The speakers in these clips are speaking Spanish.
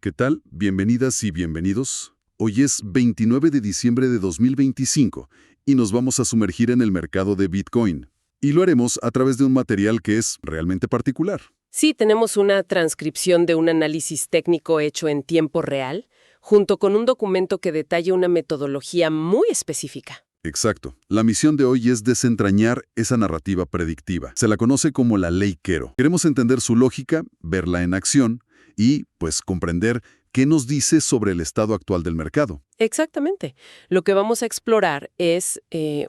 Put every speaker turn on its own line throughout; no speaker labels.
¿Qué tal? Bienvenidas y bienvenidos. Hoy es 29 de diciembre de 2025 y nos vamos a sumergir en el mercado de Bitcoin. Y lo haremos a través de un material que es realmente particular.
Sí, tenemos una transcripción de un análisis técnico hecho en tiempo real, junto con un documento que detalla una metodología muy específica.
Exacto. La misión de hoy es desentrañar esa narrativa predictiva. Se la conoce como la Ley Quero. Queremos entender su lógica, verla en acción y, pues, comprender qué nos dice sobre el estado actual del mercado.
Exactamente. Lo que vamos a explorar es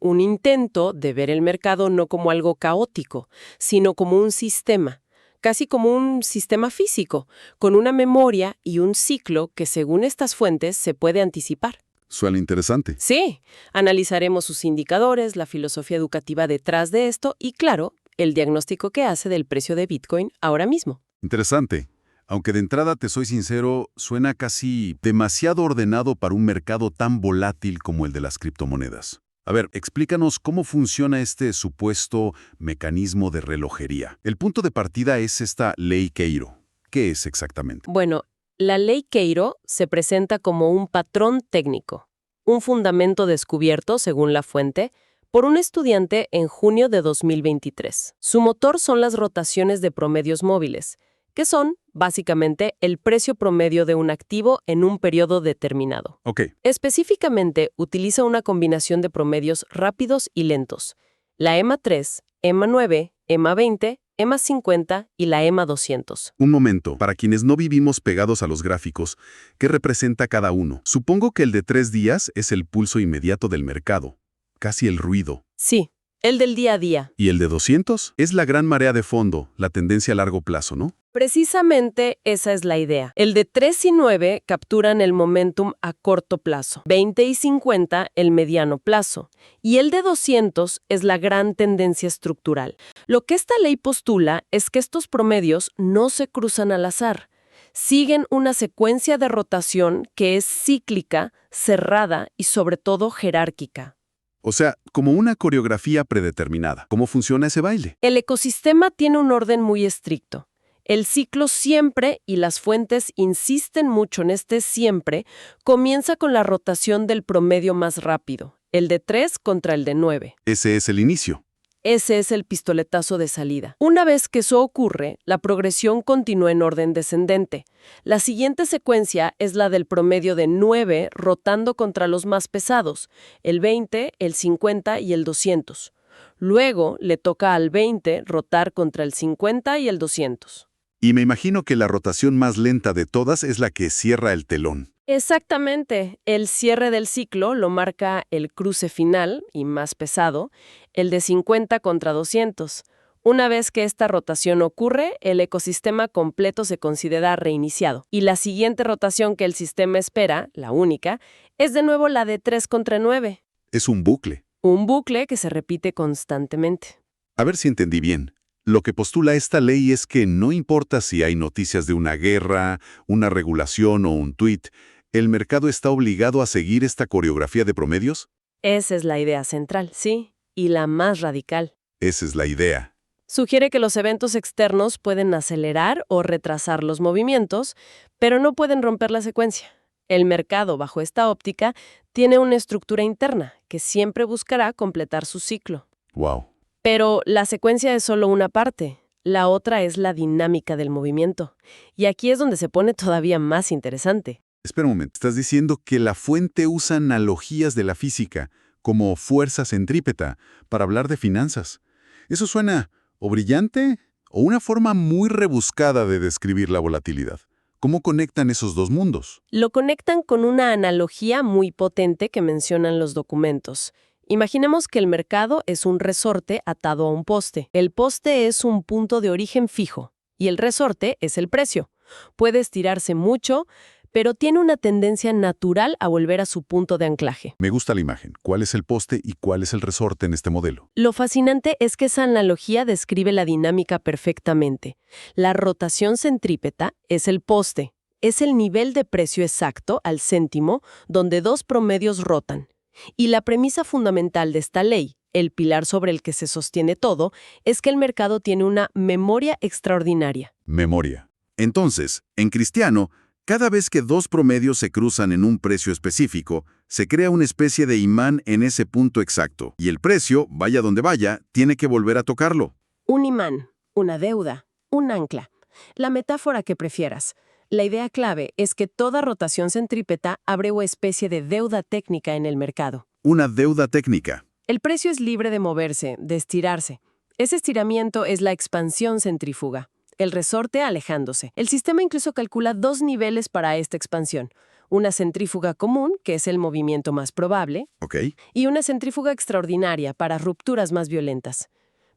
un intento de ver el mercado no como algo caótico, sino como un sistema, casi como un sistema físico, con una memoria y un ciclo que, según estas fuentes, se puede anticipar.
Suena interesante.
Sí, analizaremos sus indicadores, la filosofía educativa detrás de esto y, claro, el diagnóstico que hace del precio de Bitcoin ahora mismo.
Interesante. Aunque de entrada, te soy sincero, suena casi demasiado ordenado para un mercado tan volátil como el de las criptomonedas. A ver, explícanos cómo funciona este supuesto mecanismo de relojería. El punto de partida es esta Ley Queiro. ¿Qué es exactamente?
Bueno, la ley Queiro se presenta como un patrón técnico, un fundamento descubierto, según la fuente, por un estudiante en junio de 2023. Su motor son las rotaciones de promedios móviles, que son, básicamente, el precio promedio de un activo en un periodo determinado.
Ok.
Específicamente, utiliza una combinación de promedios rápidos y lentos, la EMA 3, EMA 9, EMA 20, EMA 50 y la EMA 200.
Un momento, para quienes no vivimos pegados a los gráficos, ¿qué representa cada uno? Supongo que el de 3 días es el pulso inmediato del mercado, casi el ruido.
Sí, el del día a día.
Y el de 200 es la gran marea de fondo, la tendencia a largo plazo, ¿no?
Precisamente esa es la idea. El de 3 y 9 capturan el momentum a corto plazo, 20 y 50 el mediano plazo, y el de 200 es la gran tendencia estructural. Lo que esta ley postula es que estos promedios no se cruzan al azar. Siguen una secuencia de rotación que es cíclica, cerrada y sobre todo jerárquica.
O sea, como una coreografía predeterminada. ¿Cómo funciona ese baile?
El ecosistema tiene un orden muy estricto. El ciclo siempre, y las fuentes insisten mucho en este siempre, comienza con la rotación del promedio más rápido, el de 3 contra el de 9.
Ese es el inicio.
Ese es el pistoletazo de salida. Una vez que eso ocurre, la progresión continúa en orden descendente. La siguiente secuencia es la del promedio de 9 rotando contra los más pesados, el 20, el 50 y el 200. Luego le toca al 20 rotar contra el 50 y el 200.
Y me imagino que la rotación más lenta de todas es la que cierra el telón.
Exactamente. El cierre del ciclo lo marca el cruce final, y más pesado, el de 50 contra 200. Una vez que esta rotación ocurre, el ecosistema completo se considera reiniciado. Y la siguiente rotación que el sistema espera, la única, es de nuevo la de 3 contra 9.
Es un bucle.
Un bucle que se repite constantemente.
A ver si entendí bien. Lo que postula esta ley es que no importa si hay noticias de una guerra, una regulación o un tuit, ¿el mercado está obligado a seguir esta coreografía de promedios?
Esa es la idea central, sí, y la más radical.
Esa es la idea.
Sugiere que los eventos externos pueden acelerar o retrasar los movimientos, pero no pueden romper la secuencia. El mercado, bajo esta óptica, tiene una estructura interna que siempre buscará completar su ciclo.
Wow.
Pero la secuencia es solo una parte. La otra es la dinámica del movimiento. Y aquí es donde se pone todavía más interesante.
Espera un momento. Estás diciendo que la fuente usa analogías de la física, como fuerza centrípeta, para hablar de finanzas. Eso suena o brillante o una forma muy rebuscada de describir la volatilidad. ¿Cómo conectan esos dos mundos?
Lo conectan con una analogía muy potente que mencionan los documentos. Imaginemos que el mercado es un resorte atado a un poste. El poste es un punto de origen fijo y el resorte es el precio. Puede estirarse mucho, pero tiene una tendencia natural a volver a su punto de anclaje.
Me gusta la imagen. ¿Cuál es el poste y cuál es el resorte en este modelo?
Lo fascinante es que esa analogía describe la dinámica perfectamente. La rotación centrípeta es el poste. Es el nivel de precio exacto al céntimo donde dos promedios rotan. Y la premisa fundamental de esta ley, el pilar sobre el que se sostiene todo, es que el mercado tiene una memoria extraordinaria.
Memoria. Entonces, en cristiano, Cada vez que dos promedios se cruzan en un precio específico, se crea una especie de imán en ese punto exacto, y el precio, vaya donde vaya, tiene que volver a tocarlo.
Un imán, una deuda, un ancla. La metáfora que prefieras. La idea clave es que toda rotación centrípeta abre una especie de deuda técnica en el mercado.
Una deuda técnica.
El precio es libre de moverse, de estirarse. Ese estiramiento es la expansión centrífuga, el resorte alejándose. El sistema incluso calcula dos niveles para esta expansión. Una centrífuga común, que es el movimiento más probable,
¿Ok?
y una centrífuga extraordinaria para rupturas más violentas.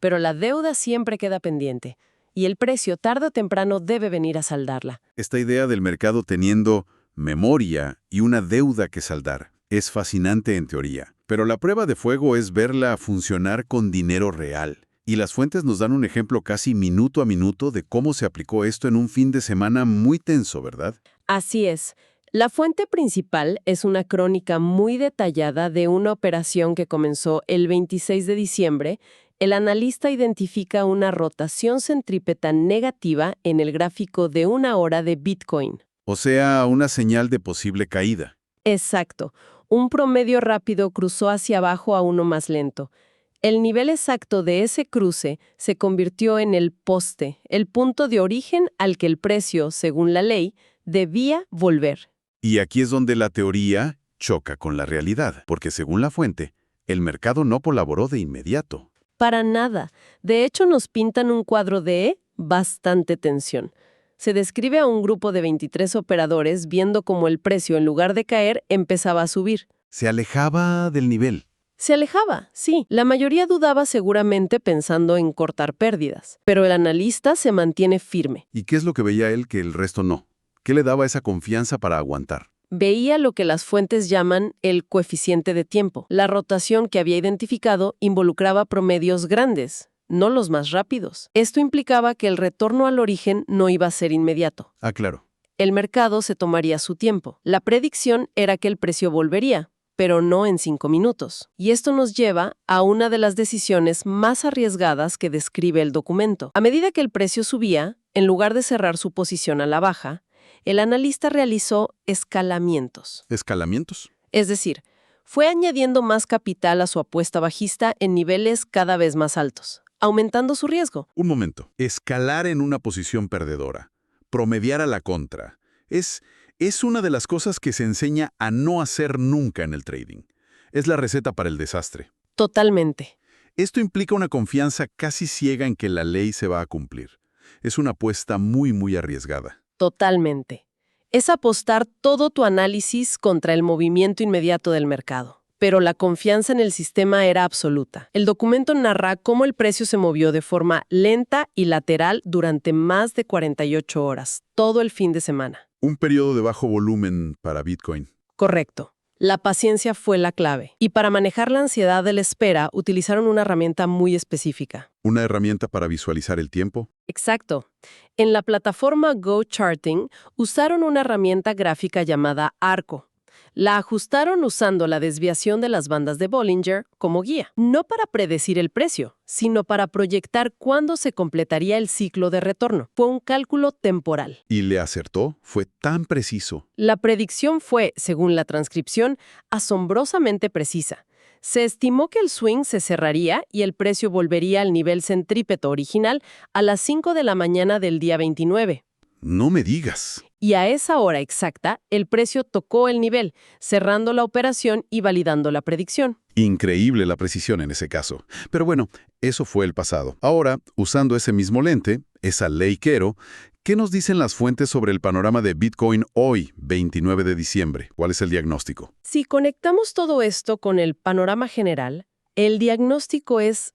Pero la deuda siempre queda pendiente, y el precio tarde o temprano debe venir a saldarla.
Esta idea del mercado teniendo memoria y una deuda que saldar es fascinante en teoría, pero la prueba de fuego es verla funcionar con dinero real. Y las fuentes nos dan un ejemplo casi minuto a minuto de cómo se aplicó esto en un fin de semana muy tenso, ¿verdad?
Así es. La fuente principal es una crónica muy detallada de una operación que comenzó el 26 de diciembre. El analista identifica una rotación centrípeta negativa en el gráfico de una hora de Bitcoin.
O sea, una señal de posible caída.
Exacto. Un promedio rápido cruzó hacia abajo a uno más lento. El nivel exacto de ese cruce se convirtió en el poste, el punto de origen al que el precio, según la ley, debía volver.
Y aquí es donde la teoría choca con la realidad, porque según la fuente, el mercado no colaboró de inmediato.
Para nada. De hecho, nos pintan un cuadro de bastante tensión. Se describe a un grupo de 23 operadores viendo cómo el precio, en lugar de caer, empezaba a subir.
Se alejaba del nivel.
Se alejaba, sí. La mayoría dudaba seguramente pensando en cortar pérdidas. Pero el analista se mantiene firme.
¿Y qué es lo que veía él que el resto no? ¿Qué le daba esa confianza para aguantar?
Veía lo que las fuentes llaman el coeficiente de tiempo. La rotación que había identificado involucraba promedios grandes, no los más rápidos. Esto implicaba que el retorno al origen no iba a ser inmediato.
Ah, claro.
El mercado se tomaría su tiempo. La predicción era que el precio volvería, pero no en 5 minutos. Y esto nos lleva a una de las decisiones más arriesgadas que describe el documento. A medida que el precio subía, en lugar de cerrar su posición a la baja, el analista realizó escalamientos.
¿Escalamientos?
Es decir, fue añadiendo más capital a su apuesta bajista en niveles cada vez más altos, aumentando su riesgo.
Un momento. Escalar en una posición perdedora. Promediar a la contra. Es una de las cosas que se enseña a no hacer nunca en el trading. Es la receta para el desastre.
Totalmente.
Esto implica una confianza casi ciega en que la ley se va a cumplir. Es una apuesta muy, muy arriesgada.
Totalmente. Es apostar todo tu análisis contra el movimiento inmediato del mercado. Pero la confianza en el sistema era absoluta. El documento narra cómo el precio se movió de forma lenta y lateral durante más de 48 horas, todo el fin de semana.
Un periodo de bajo volumen para Bitcoin.
Correcto. La paciencia fue la clave. Y para manejar la ansiedad de la espera, utilizaron una herramienta muy específica.
¿Una herramienta para visualizar el tiempo?
Exacto. En la plataforma GoCharting usaron una herramienta gráfica llamada Arco. La ajustaron usando la desviación de las bandas de Bollinger como guía, no para predecir el precio, sino para proyectar cuándo se completaría el ciclo de retorno. Fue un cálculo temporal.
¿Y le acertó? Fue tan preciso.
La predicción fue, según la transcripción, asombrosamente precisa. Se estimó que el swing se cerraría y el precio volvería al nivel centrípeto original a las 5 de la mañana del día 29.
No me digas.
Y a esa hora exacta, el precio tocó el nivel, cerrando la operación y validando la predicción.
Increíble la precisión en ese caso. Pero bueno, eso fue el pasado. Ahora, usando ese mismo lente, esa ley Quero, ¿qué nos dicen las fuentes sobre el panorama de Bitcoin hoy, 29 de diciembre? ¿Cuál es el diagnóstico?
Si conectamos todo esto con el panorama general, el diagnóstico es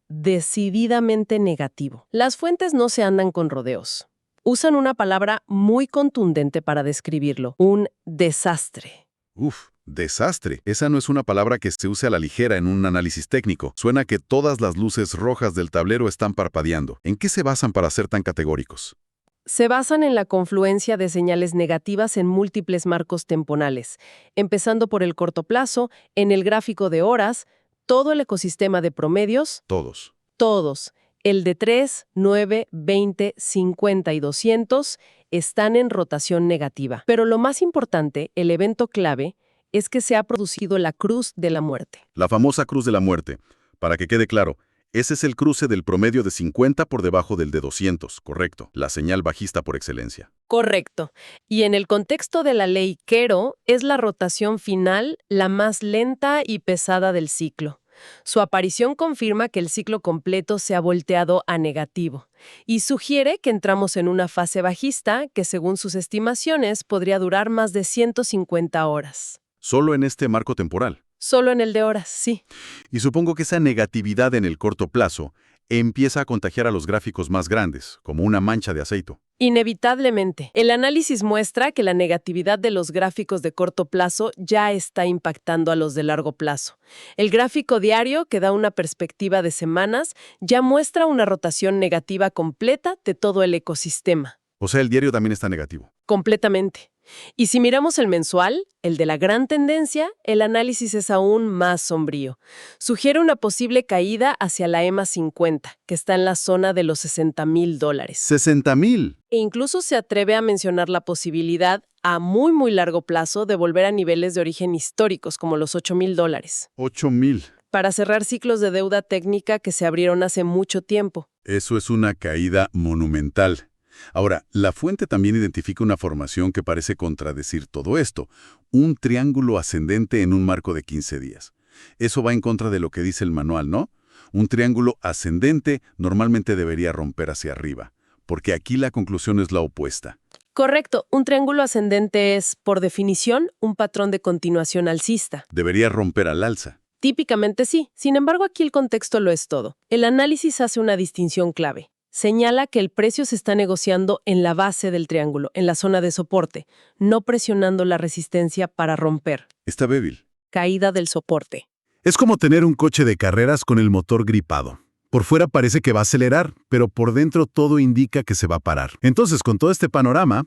decididamente negativo. Las fuentes no se andan con rodeos. Usan una palabra muy contundente para describirlo, un desastre.
Uf, desastre. Esa no es una palabra que se use a la ligera en un análisis técnico. Suena que todas las luces rojas del tablero están parpadeando. ¿En qué se basan para ser tan categóricos?
Se basan en la confluencia de señales negativas en múltiples marcos temporales, empezando por el corto plazo, en el gráfico de horas, todo el ecosistema de promedios,
Todos.
todos, el de 3, 9, 20, 50 y 200, están en rotación negativa. Pero lo más importante, el evento clave, es que se ha producido la cruz de la muerte.
La famosa cruz de la muerte. Para que quede claro, ese es el cruce del promedio de 50 por debajo del de 200, correcto. La señal bajista por excelencia.
Correcto. Y en el contexto de la ley Quero, es la rotación final la más lenta y pesada del ciclo. Su aparición confirma que el ciclo completo se ha volteado a negativo y sugiere que entramos en una fase bajista que, según sus estimaciones, podría durar más de 150 horas.
Solo en este marco temporal.
Solo en el de horas, sí.
Y supongo que esa negatividad en el corto plazo empieza a contagiar a los gráficos más grandes, como una mancha de aceite.
Inevitablemente. El análisis muestra que la negatividad de los gráficos de corto plazo ya está impactando a los de largo plazo. El gráfico diario, que da una perspectiva de semanas, ya muestra una rotación negativa completa de todo el ecosistema.
O sea, el diario también está negativo.
Completamente. Y si miramos el mensual, el de la gran tendencia, el análisis es aún más sombrío. Sugiere una posible caída hacia la EMA 50, que está en la zona de los $60,000.
¡60,000!
E incluso se atreve a mencionar la posibilidad, a muy largo plazo, de volver a niveles de origen históricos, como los $8,000.
¡8,000!
Para cerrar ciclos de deuda técnica que se abrieron hace mucho tiempo.
Eso es una caída monumental. Ahora, la fuente también identifica una formación que parece contradecir todo esto, un triángulo ascendente en un marco de 15 días. Eso va en contra de lo que dice el manual, ¿no? Un triángulo ascendente normalmente debería romper hacia arriba, porque aquí la conclusión es la opuesta.
Correcto, un triángulo ascendente es, por definición, un patrón de continuación alcista.
Debería romper al alza.
Típicamente sí, sin embargo aquí el contexto lo es todo. El análisis hace una distinción clave. Señala que el precio se está negociando en la base del triángulo, en la zona de soporte, no presionando la resistencia para romper.
Está débil.
Caída del soporte.
Es como tener un coche de carreras con el motor gripado. Por fuera parece que va a acelerar, pero por dentro todo indica que se va a parar. Entonces, con todo este panorama,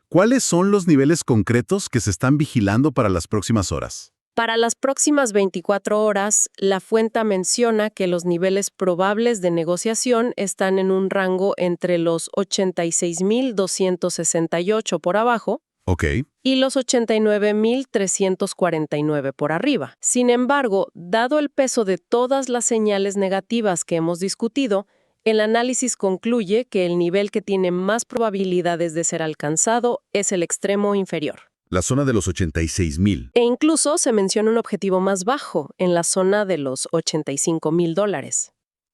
¿cuáles son los niveles concretos que se están vigilando para las próximas horas?
Para las próximas 24 horas, la fuente menciona que los niveles probables de negociación están en un rango entre los 86,268 por abajo
Ok.
y los 89,349 por arriba. Sin embargo, dado el peso de todas las señales negativas que hemos discutido, el análisis concluye que el nivel que tiene más probabilidades de ser alcanzado es el extremo inferior.
La zona de los 86,000.
E incluso se menciona un objetivo más bajo, en la zona de los $85,000.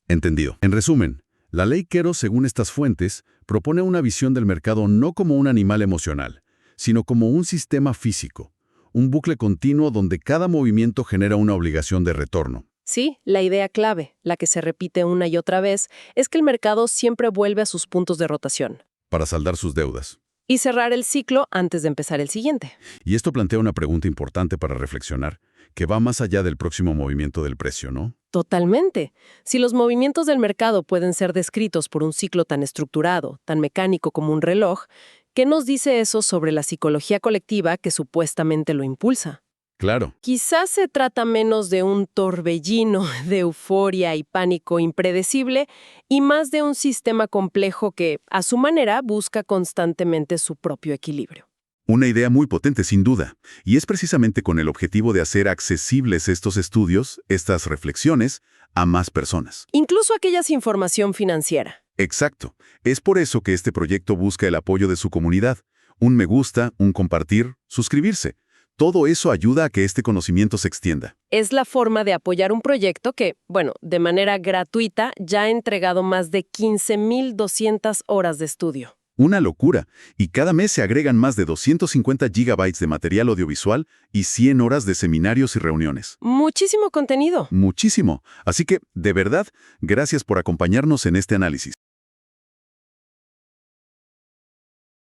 Entendido. En resumen, la ley Quero, según estas fuentes, propone una visión del mercado no como un animal emocional, sino como un sistema físico, un bucle continuo donde cada movimiento genera una obligación de retorno.
Sí, la idea clave, la que se repite una y otra vez, es que el mercado siempre vuelve a sus puntos de rotación.
Para saldar sus deudas.
Y cerrar el ciclo antes de empezar el siguiente.
Y esto plantea una pregunta importante para reflexionar, que va más allá del próximo movimiento del precio, ¿no?
Totalmente. Si los movimientos del mercado pueden ser descritos por un ciclo tan estructurado, tan mecánico como un reloj, ¿qué nos dice eso sobre la psicología colectiva que supuestamente lo impulsa?
Claro.
Quizás se trata menos de un torbellino de euforia y pánico impredecible y más de un sistema complejo que, a su manera, busca constantemente su propio equilibrio.
Una idea muy potente, sin duda, y es precisamente con el objetivo de hacer accesibles estos estudios, estas reflexiones, a más personas.
Incluso aquella sin formación financiera.
Exacto. Es por eso que este proyecto busca el apoyo de su comunidad. Un me gusta, un compartir, suscribirse. Todo eso ayuda a que este conocimiento se extienda.
Es la forma de apoyar un proyecto que, de manera gratuita, ya ha entregado más de 15,200 horas de estudio.
Una locura. Y cada mes se agregan más de 250 gigabytes de material audiovisual y 100 horas de seminarios y reuniones.
Muchísimo contenido.
Muchísimo. Así que, de verdad, gracias por acompañarnos en este análisis.